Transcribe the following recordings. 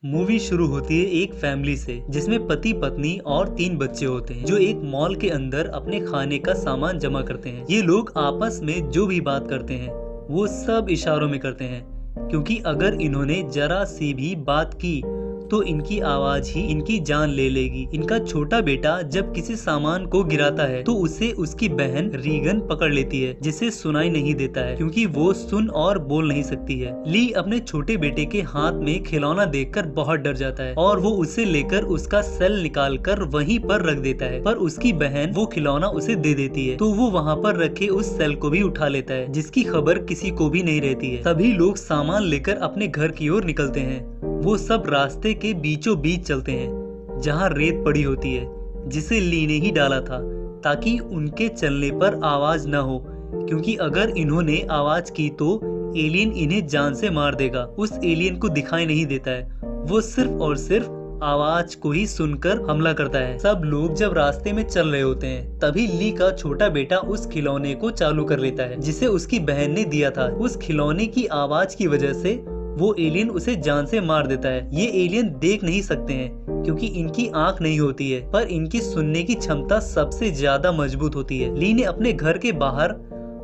Movie शुरू होती है एक फैमिली से जिसमें पति पत्नी और 3 बच्चे होते हैं जो एक मॉल के अंदर अपने खाने का सामान जमा करते हैं। ये लोग आपस में जो भी बात करते हैं वो सब इशारों में करते हैं, क्योंकि अगर इन्होंने जरा सी भी बात की तो इनकी आवाज ही इनकी जान ले लेगी। इनका छोटा बेटा जब किसी सामान को गिराता है तो उसे उसकी बहन रीगन पकड़ लेती है, जिसे सुनाई नहीं देता है क्योंकि वो सुन और बोल नहीं सकती है। ली अपने छोटे बेटे के हाथ में खिलौना देखकर बहुत डर जाता है और वो उसे लेकर उसका सेल निकाल कर वहीं पर रख देता है, पर उसकी बहन वो खिलौना उसे दे देती है तो वो वहाँ पर रखे उस सेल को भी उठा लेता है, जिसकी खबर किसी को भी नहीं रहती है। सभी लोग सामान लेकर अपने घर की ओर निकलते हैं। वो सब रास्ते के बीचों बीच चलते हैं जहाँ रेत पड़ी होती है, जिसे ली ने ही डाला था ताकि उनके चलने पर आवाज न हो, क्योंकि अगर इन्होंने आवाज की तो एलियन इन्हें जान से मार देगा। उस एलियन को दिखाई नहीं देता है, वो सिर्फ और सिर्फ आवाज को ही सुनकर हमला करता है। सब लोग जब रास्ते में चल रहे होते हैं तभी ली का छोटा बेटा उस खिलौने को चालू कर लेता है जिसे उसकी बहन ने दिया था। उस खिलौने की आवाज की वजह से वो एलियन उसे जान से मार देता है। ये एलियन देख नहीं सकते हैं क्योंकि इनकी आंख नहीं होती है, पर इनकी सुनने की क्षमता सबसे ज्यादा मजबूत होती है। ली ने अपने घर के बाहर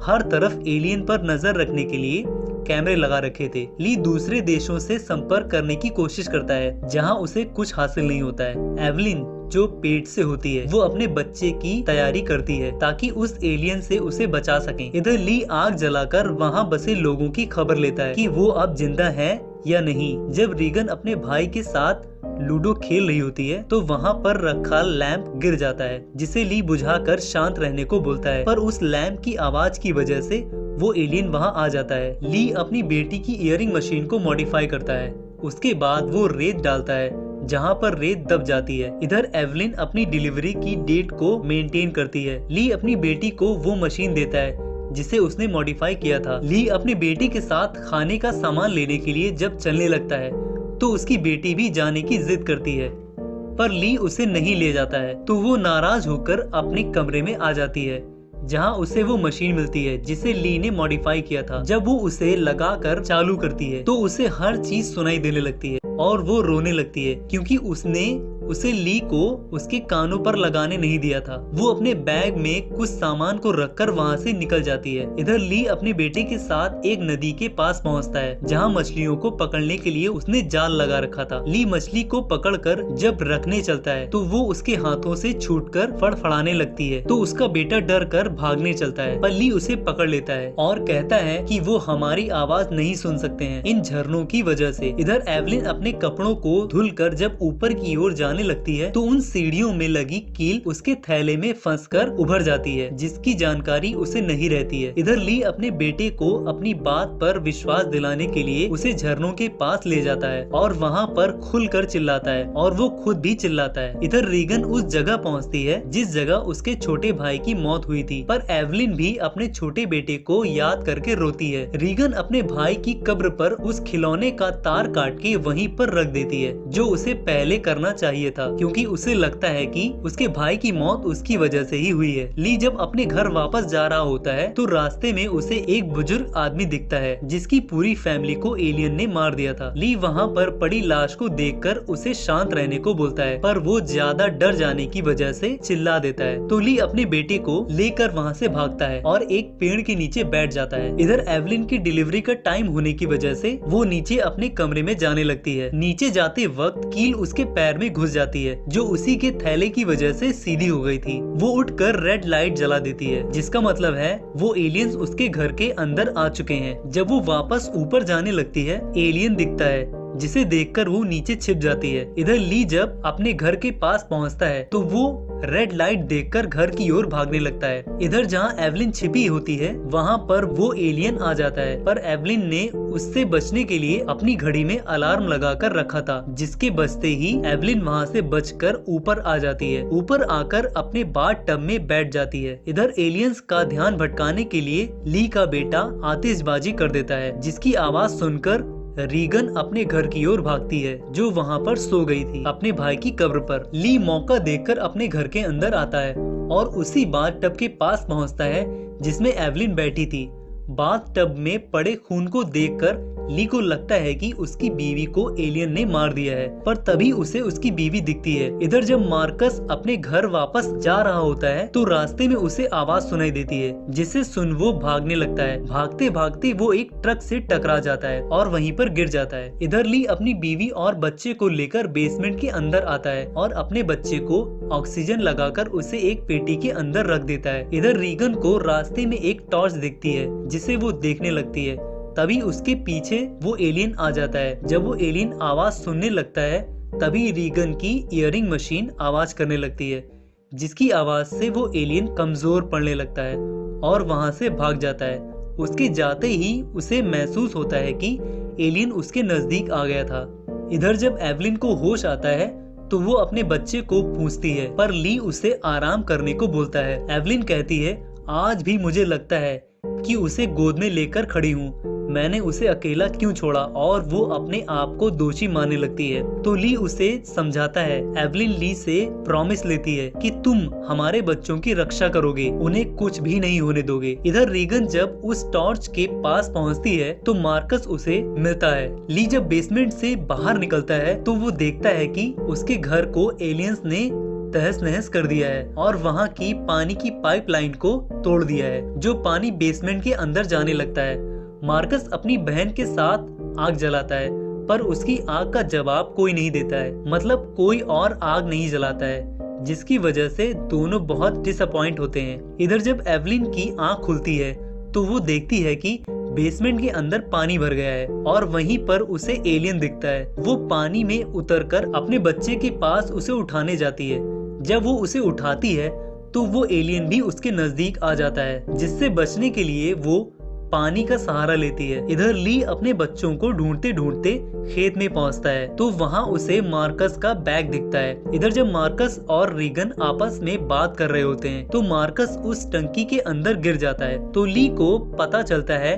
हर तरफ एलियन पर नजर रखने के लिए कैमरे लगा रखे थे। ली दूसरे देशों से संपर्क करने की कोशिश करता है जहां उसे कुछ हासिल नहीं होता है। एवलिन जो पेट से होती है वो अपने बच्चे की तैयारी करती है ताकि उस एलियन से उसे बचा सके। इधर ली आग जलाकर वहां बसे लोगों की खबर लेता है कि वो अब जिंदा है या नहीं। जब रीगन अपने भाई के साथ लूडो खेल रही होती है तो वहाँ पर रखा लैंप गिर जाता है, जिसे ली बुझाकर शांत रहने को बोलता है, पर उस लैंप की आवाज की वजह से वो एलियन वहाँ आ जाता है। ली अपनी बेटी की इयरिंग मशीन को मॉडिफाई करता है, उसके बाद वो रेत डालता है जहाँ पर रेत दब जाती है। इधर एवलिन अपनी डिलीवरी की डेट को मेंटेन करती है। ली अपनी बेटी को वो मशीन देता है जिसे उसने मॉडिफाई किया था। ली अपनी बेटी के साथ खाने का सामान लेने के लिए जब चलने लगता है तो उसकी बेटी भी जाने की जिद करती है, पर ली उसे नहीं ले जाता है तो वो नाराज होकर अपने कमरे में आ जाती है जहां उसे वो मशीन मिलती है जिसे ली ने मॉडिफाई किया था। जब वो उसे लगाकर चालू करती है तो उसे हर चीज सुनाई देने लगती है और वो रोने लगती है क्योंकि उसने उसे ली को उसके कानों पर लगाने नहीं दिया था। वो अपने बैग में कुछ सामान को रखकर वहाँ से निकल जाती है। इधर ली अपने बेटे के साथ एक नदी के पास पहुँचता है जहाँ मछलियों को पकड़ने के लिए उसने जाल लगा रखा था। ली मछली को पकड़कर जब रखने चलता है तो वो उसके हाथों से छूटकर फड़फड़ाने लगती है तो उसका बेटा डर कर भागने चलता है, पर ली उसे पकड़ लेता है और कहता है कि वो हमारी आवाज नहीं सुन सकते हैं इन झरनों की वजह से। इधर एवलिन अपने कपड़ों को धुलकर जब ऊपर की ओर जाने लगती है तो उन सीढ़ियों में लगी कील उसके थैले में फंसकर उभर जाती है, जिसकी जानकारी उसे नहीं रहती है। इधर ली अपने बेटे को अपनी बात पर विश्वास दिलाने के लिए उसे झरनों के पास ले जाता है और वहाँ पर खुलकर चिल्लाता है और वो खुद भी चिल्लाता है। इधर रीगन उस जगह पहुँचती है जिस जगह उसके छोटे भाई की मौत हुई थी, पर एवलिन भी अपने छोटे बेटे को याद करके रोती है। रीगन अपने भाई की कब्र पर उस खिलौने का तार काट के वहीं पर रख देती है जो उसे पहले करना चाहिए था, क्योंकि उसे लगता है कि उसके भाई की मौत उसकी वजह से ही हुई है। ली जब अपने घर वापस जा रहा होता है तो रास्ते में उसे एक बुजुर्ग आदमी दिखता है जिसकी पूरी फैमिली को एलियन ने मार दिया था। ली वहाँ पर पड़ी लाश को देखकर उसे शांत रहने को बोलता है, पर वो ज्यादा डर जाने की वजह से चिल्ला देता है तो ली अपने बेटे को लेकर वहाँ से भागता है और एक पेड़ के नीचे बैठ जाता है। इधर एवलिन की डिलीवरी का टाइम होने की वजह से वो नीचे अपने कमरे में जाने लगती है। नीचे जाते वक्त कील उसके पैर में घुस जाती है जो उसी के थैले की वजह से सीधी हो गई थी। वो उठकर रेड लाइट जला देती है, जिसका मतलब है वो एलियंस उसके घर के अंदर आ चुके हैं। जब वो वापस ऊपर जाने लगती है एलियन दिखता है जिसे देखकर वो नीचे छिप जाती है। इधर ली जब अपने घर के पास पहुंचता है तो वो रेड लाइट देखकर घर की ओर भागने लगता है। इधर जहां एवलिन छिपी होती है वहां पर वो एलियन आ जाता है, पर एवलिन ने उससे बचने के लिए अपनी घड़ी में अलार्म लगाकर रखा था, जिसके बजते ही एवलिन वहां से बचकर ऊपर आ जाती है। ऊपर आकर अपने बाथ टब में बैठ जाती है। इधर एलियंस का ध्यान भटकाने के लिए ली का बेटा आतिशबाजी कर देता है, जिसकी आवाज सुनकर रीगन अपने घर की ओर भागती है जो वहाँ पर सो गई थी अपने भाई की कब्र पर। ली मौका देखकर अपने घर के अंदर आता है और उसी बाथ टब के पास पहुँचता है जिसमें एवलिन बैठी थी। बाथ टब में पड़े खून को देखकर ली को लगता है कि उसकी बीवी को एलियन ने मार दिया है, पर तभी उसे उसकी बीवी दिखती है। इधर जब मार्कस अपने घर वापस जा रहा होता है तो रास्ते में उसे आवाज सुनाई देती है, जिसे सुन वो भागने लगता है। भागते भागते वो एक ट्रक से टकरा जाता है और वहीं पर गिर जाता है। इधर ली अपनी बीवी और बच्चे को लेकर बेसमेंट के अंदर आता है और अपने बच्चे को ऑक्सीजन लगाकर उसे एक पेटी के अंदर रख देता है। इधर रीगन को रास्ते में एक टॉर्च दिखती है, जिसे वो देखने लगती है। तभी उसके पीछे वो एलियन आ जाता है। जब वो एलियन आवाज सुनने लगता है तभी रीगन की इयरिंग मशीन आवाज करने लगती है, जिसकी आवाज से वो एलियन कमजोर पड़ने लगता है और वहां से भाग जाता है। उसके जाते ही उसे महसूस होता है कि एलियन उसके नजदीक आ गया था। इधर जब एवलिन को होश आता है तो वो अपने बच्चे को पूछती है, पर ली उसे आराम करने को बोलता है। एवलिन कहती है, आज भी मुझे लगता है कि उसे गोद में लेकर खड़ी हूँ। मैंने उसे अकेला क्यों छोड़ा, और वो अपने आप को दोषी मानने लगती है। तो ली उसे समझाता है। एवलिन ली से प्रॉमिस लेती है कि तुम हमारे बच्चों की रक्षा करोगे, उन्हें कुछ भी नहीं होने दोगे। इधर रीगन जब उस टॉर्च के पास पहुंचती है तो मार्कस उसे मिलता है। ली जब बेसमेंट से बाहर निकलता है तो वो देखता है कि उसके घर को एलियंस ने तहस नहस कर दिया है और वहाँ की पानी की पाइपलाइन को तोड़ दिया है, जो पानी बेसमेंट के अंदर जाने लगता है। मार्कस अपनी बहन के साथ आग जलाता है, पर उसकी आग का जवाब कोई नहीं देता है, मतलब कोई और आग नहीं जलाता है, जिसकी वजह से दोनों बहुत डिसअपॉइंट होते हैं। इधर जब एवलिन की आंख खुलती है तो वो देखती है कि बेसमेंट के अंदर पानी भर गया है और वहीं पर उसे एलियन दिखता है। वो पानी में उतरकर अपने बच्चे के पास उसे उठाने जाती है। जब वो उसे उठाती है तो वो एलियन भी उसके नजदीक आ जाता है, जिससे बचने के लिए वो पानी का सहारा लेती है। इधर ली अपने बच्चों को ढूंढते ढूंढते खेत में पहुंचता है तो वहां उसे मार्कस का बैग दिखता है। इधर जब मार्कस और रीगन आपस में बात कर रहे होते हैं तो मार्कस उस टंकी के अंदर गिर जाता है। तो ली को पता चलता है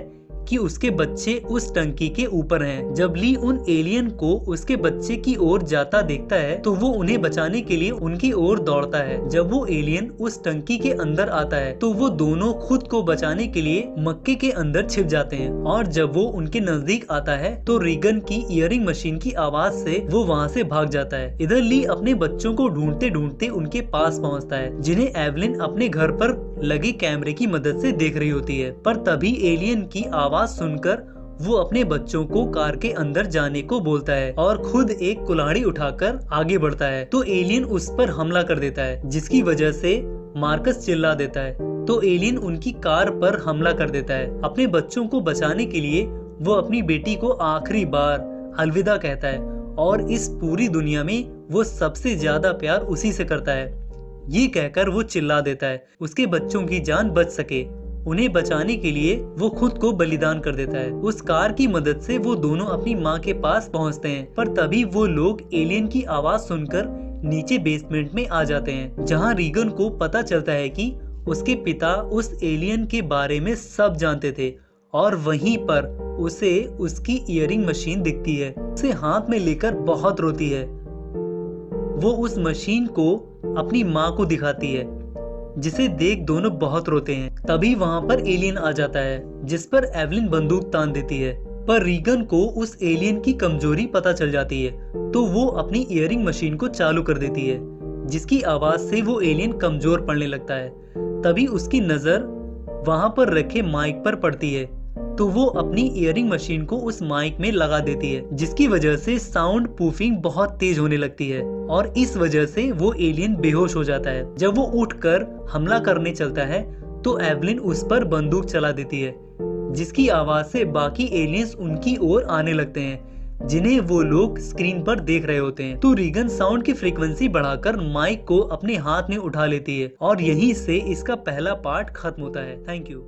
कि उसके बच्चे उस टंकी के ऊपर हैं। जब ली उन एलियन को उसके बच्चे की ओर जाता देखता है तो वो उन्हें बचाने के लिए उनकी ओर दौड़ता है। जब वो एलियन उस टंकी के अंदर आता है तो वो दोनों खुद को बचाने के लिए मक्के के अंदर छिप जाते हैं, और जब वो उनके नजदीक आता है तो रीगन की इयरिंग मशीन की आवाज से वो वहाँ से भाग जाता है। इधर ली अपने बच्चों को ढूंढते ढूंढते उनके पास पहुँचता है, जिन्हें एवलिन अपने घर पर लगे कैमरे की मदद से देख रही होती है। पर तभी एलियन की आवाज सुनकर वो अपने बच्चों को कार के अंदर जाने को बोलता है और खुद एक कुल्हाड़ी उठाकर आगे बढ़ता है। तो एलियन उस पर हमला कर देता है, जिसकी वजह से मार्कस चिल्ला देता है। तो एलियन उनकी कार पर हमला कर देता है। अपने बच्चों को बचाने के लिए वो अपनी बेटी को आखिरी बार अलविदा कहता है और इस पूरी दुनिया में वो सबसे ज्यादा प्यार उसी से करता है। ये कहकर वो चिल्ला देता है उसके बच्चों की जान बच सके। उन्हें बचाने के लिए वो खुद को बलिदान कर देता है। उस कार की मदद से वो दोनों अपनी माँ के पास पहुँचते हैं, पर तभी वो लोग एलियन की आवाज सुनकर नीचे बेसमेंट में आ जाते हैं, जहाँ रीगन को पता चलता है कि उसके पिता उस एलियन के बारे में सब जानते थे, और वहीं पर उसे उसकी इयरिंग मशीन दिखती है। उसे हाथ में लेकर बहुत रोती है। वो उस मशीन को अपनी माँ को दिखाती है, जिसे देख दोनों बहुत रोते हैं। तभी वहाँ पर एलियन आ जाता है, जिस पर एवलिन बंदूक तान देती है, पर रीगन को उस एलियन की कमजोरी पता चल जाती है, तो वो अपनी इयरिंग मशीन को चालू कर देती है, जिसकी आवाज से वो एलियन कमजोर पड़ने लगता है। तभी उसकी नजर वहाँ पर रखे माइक पर पड़ती है, तो वो अपनी इयरिंग मशीन को उस माइक में लगा देती है, जिसकी वजह से साउंड प्रूफिंग बहुत तेज होने लगती है, और इस वजह से वो एलियन बेहोश हो जाता है। जब वो उठकर हमला करने चलता है तो एवलिन उस पर बंदूक चला देती है, जिसकी आवाज से बाकी एलियंस उनकी ओर आने लगते हैं, जिन्हें वो लोग स्क्रीन पर देख रहे होते हैं। तो रीगन साउंड की फ्रीक्वेंसी बढ़ाकर माइक को अपने हाथ में उठा लेती है, और यहीं से इसका पहला पार्ट खत्म होता है। Thank you.